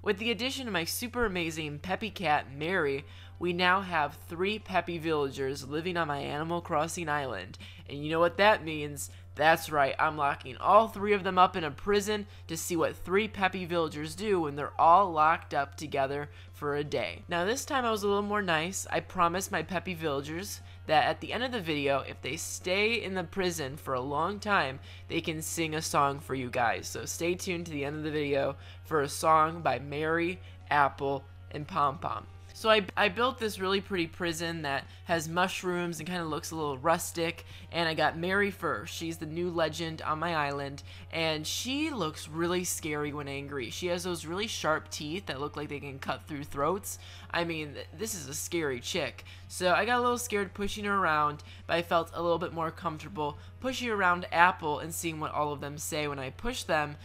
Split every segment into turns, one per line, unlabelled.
With the addition of my super amazing Peppy cat, Mary, we now have 3 Peppy Villagers living on my Animal Crossing island. And you know what that means? That's right, I'm locking all 3 of them up in a prison to see what 3 Peppy Villagers do when they're all locked up together for a day. Now this time I was a little more nice. I promised my Peppy Villagers that at the end of the video, if they stay in the prison for a long time, they can sing a song for you guys. So stay tuned to the end of the video for a song by Mary, Apple, and Pom Pom. So I built this really pretty prison that has mushrooms and kind of looks a little rustic, and I got Mary first. She's the new legend on my island, and she looks really scary when angry. She has those really sharp teeth that look like they can cut through throats. I mean, this is a scary chick. So I got a little scared pushing her around, but I felt a little bit more comfortable pushing around Apple and seeing what all of them say when I push them.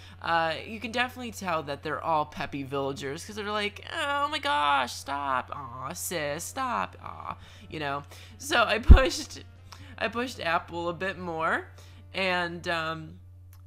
You can definitely tell that they're all Peppy Villagers, because they're like, oh my gosh, stop. Aw, sis, stop. Aw, you know. So I pushed Apple a bit more, and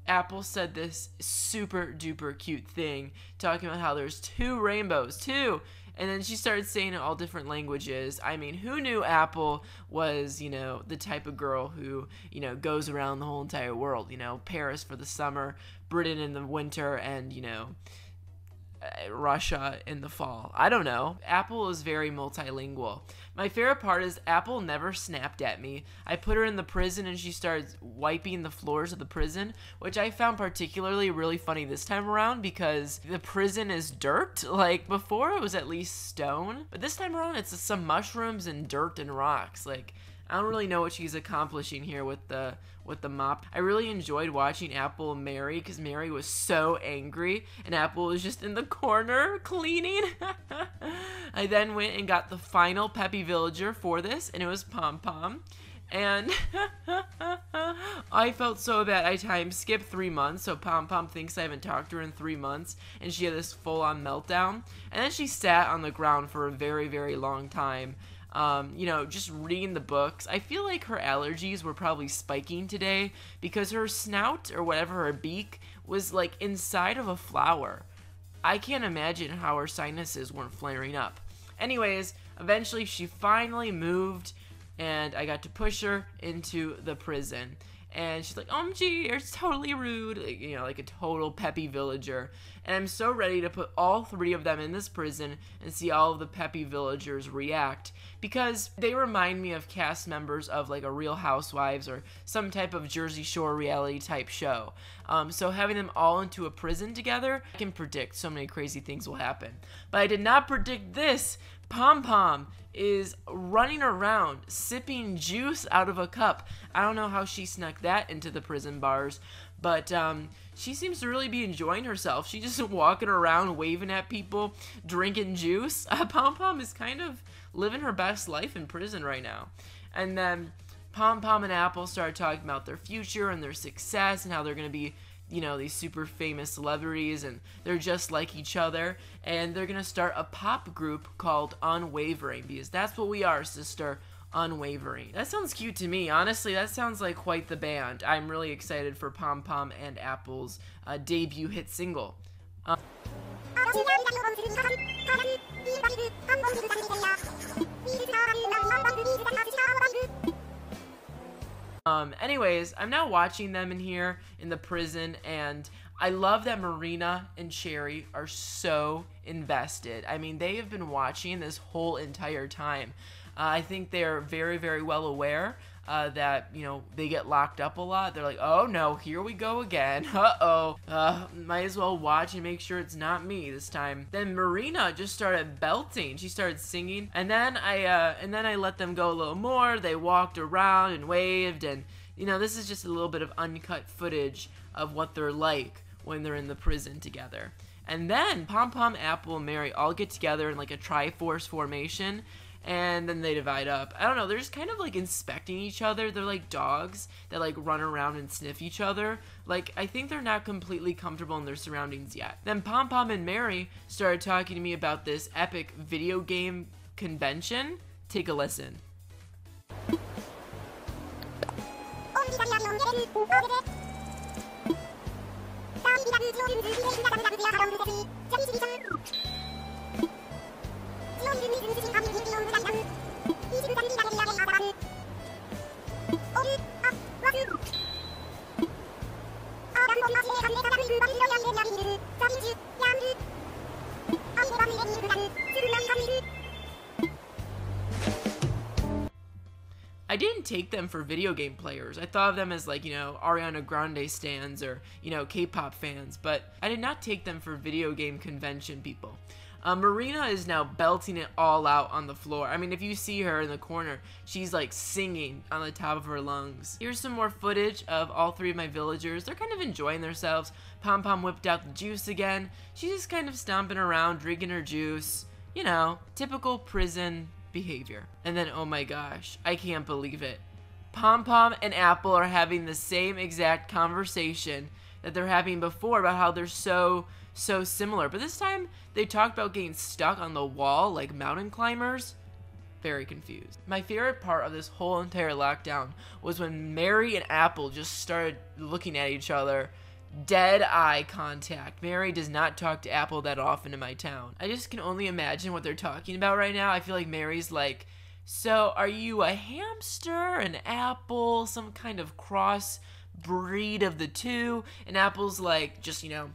Apple said this super duper cute thing, talking about how there's 2 rainbows, 2. And then she started saying it all different languages. I mean, who knew Apple was, you know, the type of girl who, you know, goes around the whole entire world, you know, Paris for the summer, Britain in the winter, and, you know, Russia in the fall. I don't know. Apple is very multilingual. My favorite part is Apple never snapped at me. I put her in the prison and she started wiping the floors of the prison, which I found particularly really funny this time around because the prison is dirt. Like before it was at least stone, but this time around it's some mushrooms and dirt and rocks. Like I don't really know what she's accomplishing here with the mop. I really enjoyed watching Apple and Mary because Mary was so angry and Apple was just in the corner cleaning. I then went and got the final Peppy Villager for this, and it was Pom Pom. And I felt so bad. I time skipped 3 months, so Pom Pom thinks I haven't talked to her in 3 months, and she had this full-on meltdown. And then she sat on the ground for a very, very long time. You know, just reading the books. I feel like her allergies were probably spiking today because her snout, or whatever, her beak, was like inside of a flower. I can't imagine how her sinuses weren't flaring up. Anyways, eventually she finally moved, and I got to push her into the prison. And she's like, OMG, you're totally rude. Like, you know, like a total Peppy Villager. And I'm so ready to put all 3 of them in this prison and see all of the Peppy Villagers react. Because they remind me of cast members of like a Real Housewives or some type of Jersey Shore reality type show. So having them all into a prison together, I can predict so many crazy things will happen. But I did not predict this. Pom Pom is running around sipping juice out of a cup. I don't know how she snuck that into the prison bars, but she seems to really be enjoying herself. She's just walking around waving at people, drinking juice. Pom Pom is kind of living her best life in prison right now. And then Pom Pom and Apple started talking about their future and their success and how they're going to be, you know, these super famous celebrities, and they're just like each other, and they're gonna start a pop group called Unwavering, because that's what we are, sister. Unwavering. That sounds cute to me. Honestly, that sounds like quite the band. I'm really excited for Pom Pom and Apple's debut hit single. Anyways, I'm now watching them in here in the prison, and I love that Marina and Cherry are so invested. I mean, they have been watching this whole entire time. I think they're very, very well aware that, you know, they get locked up a lot. They're like, oh no, here we go again. Might as well watch and make sure it's not me this time. Then Marina just started belting. She started singing, and then I let them go a little more. They walked around and waved, and you know, this is just a little bit of uncut footage of what they're like when they're in the prison together. And then Pom Pom, Apple, and Mary all get together in like a Triforce formation, and then they divide up. I don't know, they're just kind of like inspecting each other. They're like dogs that like run around and sniff each other. Like, I think they're not completely comfortable in their surroundings yet. Then Pom Pom and Mary started talking to me about this epic video game convention. Take a listen. I didn't take them for video game players. I thought of them as like, you know, Ariana Grande stans or, you know, K-pop fans, but I did not take them for video game convention people. Marina is now belting it all out on the floor. I mean, if you see her in the corner, she's like singing on the top of her lungs. Here's some more footage of all three of my villagers. They're kind of enjoying themselves. Pom Pom whipped out the juice again. She's just kind of stomping around, drinking her juice. You know, typical prison behavior. And then, oh my gosh, I can't believe it. Pom Pom and Apple are having the same exact conversation that they're having before about how they're so similar. But this time, they talked about getting stuck on the wall like mountain climbers. Very confused. My favorite part of this whole entire lockdown was when Mary and Apple just started looking at each other. Dead eye contact. Mary does not talk to Apple that often in my town. I just can only imagine what they're talking about right now. I feel like Mary's like, so are you a hamster, an apple, some kind of cross breed of the two? And Apple's like, just, you know,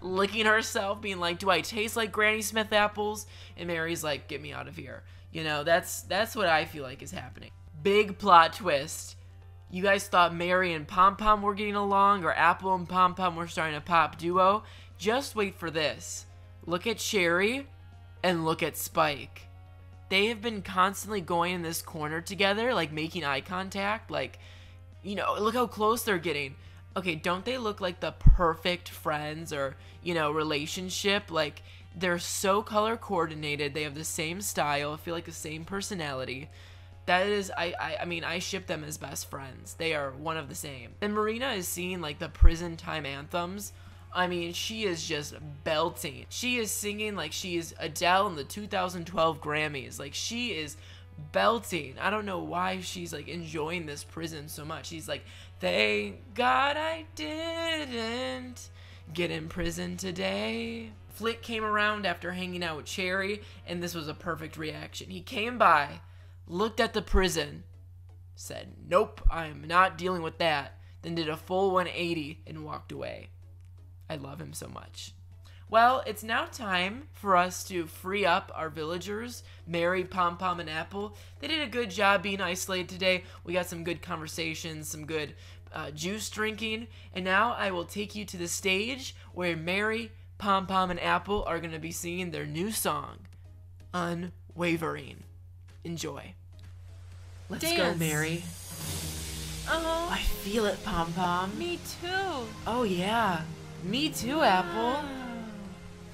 licking herself, being like, do I taste like Granny Smith apples? And Mary's like, get me out of here. You know, that's what I feel like is happening. Big plot twist. You guys thought Mary and Pom Pom were getting along, or Apple and Pom Pom were starting a pop duo? Just wait for this. Look at Cherry and look at Spike. They have been constantly going in this corner together, like making eye contact, like, you know, look how close they're getting. Okay, don't they look like the perfect friends or, you know, relationship? Like, they're so color coordinated. They have the same style. I feel like the same personality. That is, I mean, I ship them as best friends. They are one of the same. And Marina is singing, like, the prison time anthems. I mean, she is just belting. She is singing like she is Adele in the 2012 Grammys. Like, she is belting. I don't know why she's like enjoying this prison so much. She's like, thank God I didn't get in prison today. Flick came around after hanging out with Cherry, and this was a perfect reaction. He came by, looked at the prison, said, nope, I'm not dealing with that, then did a full 180 and walked away. I love him so much. Well, it's now time for us to free up our villagers, Mary, Pom Pom, and Apple. They did a good job being isolated today. We got some good conversations, some good juice drinking, and now I will take you to the stage where Mary, Pom Pom, and Apple are going to be singing their new song, Unwavering. Enjoy. Let's
Dance.
go, Mary.
Oh,
I feel it, Pom Pom.
me too.
Oh, yeah. Me too, Apple.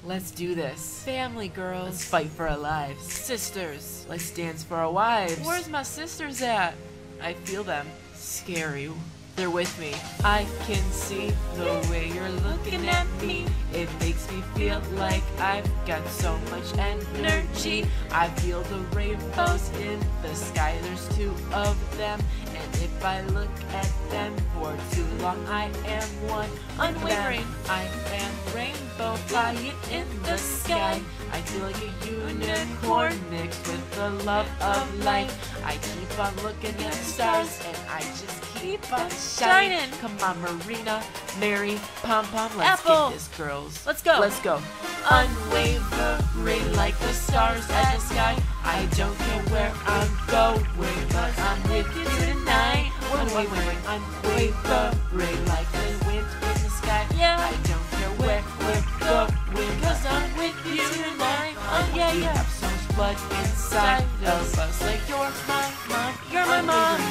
Let's do this.
Family
Let's
girls.
fight for our lives. Sisters, let's dance for our wives.
Where's my sisters at?
I feel them. Scary. They're with me. I can see the way you're looking at me. It makes me feel like I've got so much energy. I feel the rainbows in the sky. There's two of them. And if I look at them for too long, I am one
Unwavering.
I am rainbow flying in the sky. I feel like a unicorn mixed with the love of life. I keep on looking at stars and I just keep on shining. Come on, Marina, Mary, Pom Pom, let's
Apple.
get this, girls.
Let's go.
Let's go. Unwavering like the stars at the sky. I don't care where I'm going, but I'm with you tonight. Unwavering, unwavering like the wind in the sky.
Yeah.
I don't care where we're going, cause I'm with you tonight.
Yeah,
We
yeah.
have so much blood inside of us, like you're my mom,
You're my mom.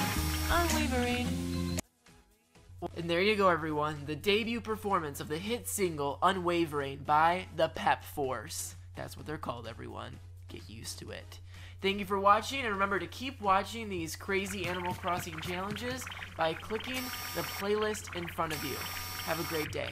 Unwavering.
Unwavering.
And there you go, everyone. The debut performance of the hit single Unwavering by the Pep Force. That's what they're called, everyone. Get used to it. Thank you for watching, and remember to keep watching these crazy Animal Crossing challenges by clicking the playlist in front of you. Have a great day.